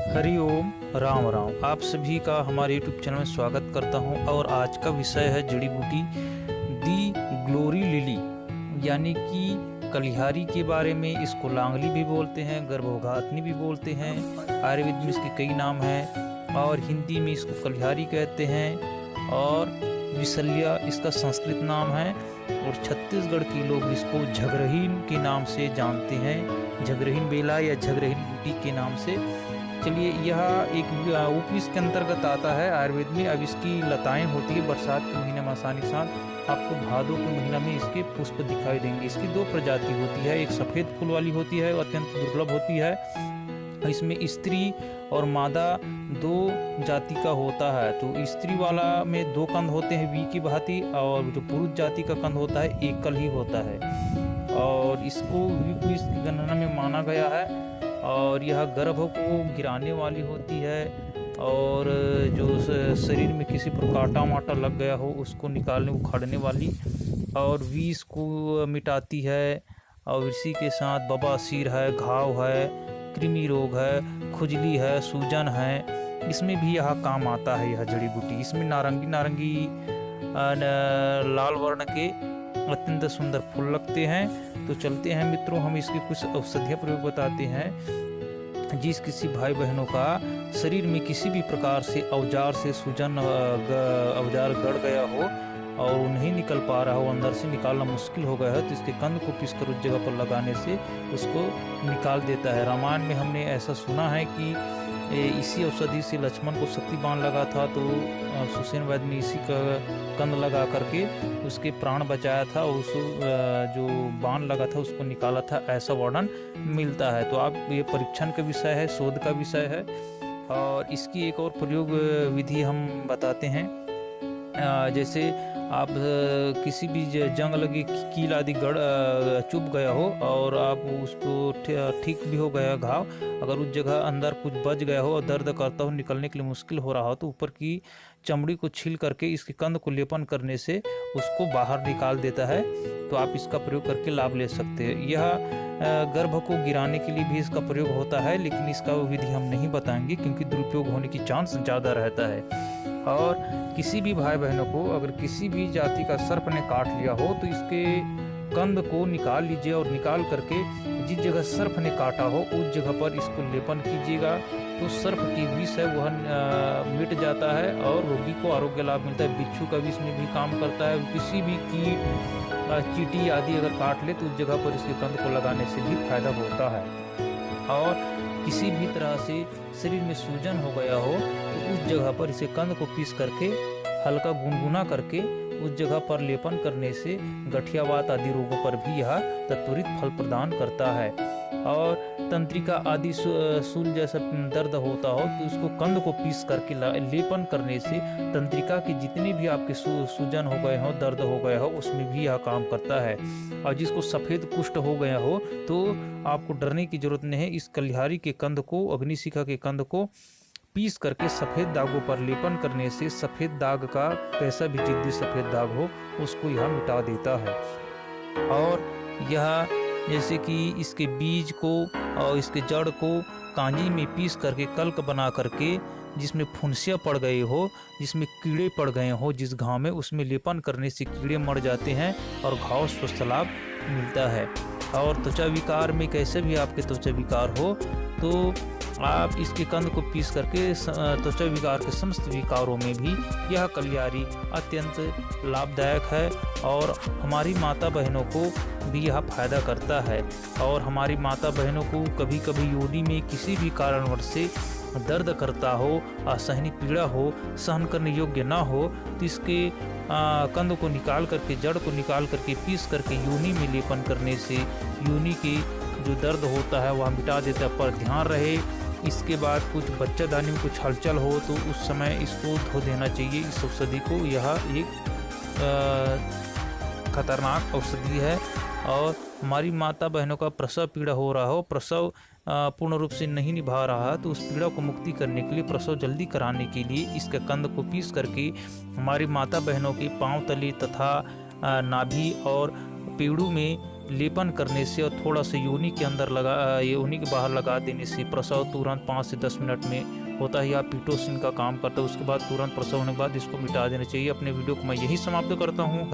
हरि ओम राम राम। आप सभी का हमारे यूट्यूब चैनल में स्वागत करता हूं। और आज का विषय है जड़ी बूटी दी ग्लोरी लिली, यानी कि कलिहारी के बारे में। इसको लांगली भी बोलते हैं, गर्भघातनी भी बोलते हैं। आयुर्वेद में इसके कई नाम हैं और हिंदी में इसको कलिहारी कहते हैं और विशल्या इसका संस्कृत नाम है। और छत्तीसगढ़ के लोग इसको झगरहीन के नाम से जानते हैं, झगरहीन बेला या झगरहीन बूटी के नाम से। चलिए, यह एक उपविष के अंतर्गत आता है आयुर्वेद में। अब इसकी लताएं होती है बरसात के महीने में आसानी के साथ। आपको भादों के महीना में इसके पुष्प दिखाई देंगे। इसकी दो प्रजाति होती है, एक सफ़ेद फूल वाली होती है, अत्यंत दुर्लभ होती है। इसमें स्त्री और मादा दो जाति का होता है। तो स्त्री वाला में दो कंद होते हैं वी की भांति, और जो पुरुष जाति का कंद होता है एकल ही होता है। और इसको विपुष की गणना में माना गया है। और यह गर्भ को गिराने वाली होती है, और जो शरीर में किसी पर कांटा वाटा लग गया हो उसको निकालने उखाड़ने वाली, और विष को मिटाती है। और इसी के साथ बवासीर है, घाव है, कृमि रोग है, खुजली है, सूजन है, इसमें भी यह काम आता है यह जड़ी बूटी। इसमें नारंगी नारंगी लाल वर्ण के अत्यंत सुंदर फूल लगते हैं। तो चलते हैं मित्रों, हम इसके कुछ औषधीय प्रयोग बताते हैं। जिस किसी भाई बहनों का शरीर में किसी भी प्रकार से औजार से सूजन औजार गड़ गया हो और वो नहीं निकल पा रहा हो, अंदर से निकालना मुश्किल हो गया है, तो इसके कंद को पीसकर उस जगह पर लगाने से उसको निकाल देता है। रामायण में हमने ऐसा सुना है कि इसी औषधि से लक्ष्मण को शक्ति बाण लगा था, तो सुसेन वैद्य ने इसी का कंद लगा करके उसके प्राण बचाया था और उस जो बाण लगा था उसको निकाला था, ऐसा वर्णन मिलता है। तो आप ये परीक्षण का विषय है, शोध का विषय है। और इसकी एक और प्रयोग विधि हम बताते हैं। जैसे आप किसी भी जंग लगी कील आदि चुभ गया हो और आप उसको ठीक भी हो गया घाव, अगर उस जगह अंदर कुछ बच गया हो और दर्द करता हो, निकलने के लिए मुश्किल हो रहा हो, तो ऊपर की चमड़ी को छील करके इसके कंद को लेपन करने से उसको बाहर निकाल देता है। तो आप इसका प्रयोग करके लाभ ले सकते हैं। यह गर्भ को गिराने के लिए भी इसका प्रयोग होता है, लेकिन इसका विधि हम नहीं बताएंगे क्योंकि दुरुपयोग होने की चांस ज़्यादा रहता है। और किसी भी भाई बहनों को अगर किसी भी जाति का सर्प ने काट लिया हो तो इसके कंद को निकाल लीजिए और निकाल करके जिस जगह सर्प ने काटा हो उस जगह पर इसको लेपन कीजिएगा, तो सर्प की विष है वह मिट जाता है और रोगी को आरोग्य लाभ मिलता है। बिच्छू का विष में भी काम करता है। किसी भी कीट चींटी आदि अगर काट ले तो उस जगह पर इसके कंद को लगाने से भी फायदा होता है। और किसी भी तरह से शरीर में सूजन हो गया हो तो उस जगह पर इसे कंद को पीस करके हल्का गुनगुना करके उस जगह पर लेपन करने से गठियावात आदि रोगों पर भी यह त्वरित फल प्रदान करता है। और तंत्रिका आदि सूल जैसा दर्द होता हो तो उसको कंद को पीस करके लेपन करने से तंत्रिका के जितने भी आपके सूजन हो गए हो, दर्द हो गया हो, उसमें भी यह काम करता है। और जिसको सफ़ेद कुष्ठ हो गया हो तो आपको डरने की जरूरत नहीं है। इस कलिहारी के कंद को, अग्निशिखा के कंद को पीस करके सफ़ेद दागों पर लेपन करने से सफ़ेद दाग का कैसा भी जिद्दी सफ़ेद दाग हो उसको यह मिटा देता है। और यह जैसे कि इसके बीज को और इसके जड़ को कांजी में पीस करके कल्क बना करके जिसमें फुंसियाँ पड़ गई हो, जिसमें कीड़े पड़ गए हो जिस घाव में, उसमें लेपन करने से कीड़े मर जाते हैं और घाव स्वस्थ लाभ मिलता है। और त्वचा विकार में कैसे भी आपके त्वचा विकार हो तो आप इसके कंद को पीस करके त्वचा विकार के समस्त विकारों में भी यह कलिहारी अत्यंत लाभदायक है। और हमारी माता बहनों को भी यह फायदा करता है। और हमारी माता बहनों को कभी कभी योनि में किसी भी कारणवश से दर्द करता हो, असहनीय पीड़ा हो, सहन करने योग्य ना हो, तो इसके कंद को निकाल करके, जड़ को निकाल करके पीस करके योनि में लेपन करने से योनि की जो दर्द होता है वह मिटा देता है। पर ध्यान रहे, इसके बाद कुछ बच्चादानी में कुछ हलचल हो तो उस समय इसको धो देना चाहिए, इस औषधि को। यह एक खतरनाक औषधि है। और हमारी माता बहनों का प्रसव पीड़ा हो रहा हो, प्रसव पूर्ण रूप से नहीं निभा रहा, तो उस पीड़ा को मुक्ति करने के लिए, प्रसव जल्दी कराने के लिए इसके कंद को पीस करके हमारी माता बहनों के पांव तले तथा नाभि और पेड़ों में लेपन करने से और थोड़ा सा योनि के अंदर योनि के बाहर लगा देने से प्रसव तुरंत 5 से 10 मिनट में होता है या पिटोसिन का काम करता है। उसके बाद तुरंत प्रसव होने के बाद इसको मिटा देना चाहिए। अपने वीडियो को मैं यही समाप्त करता हूँ।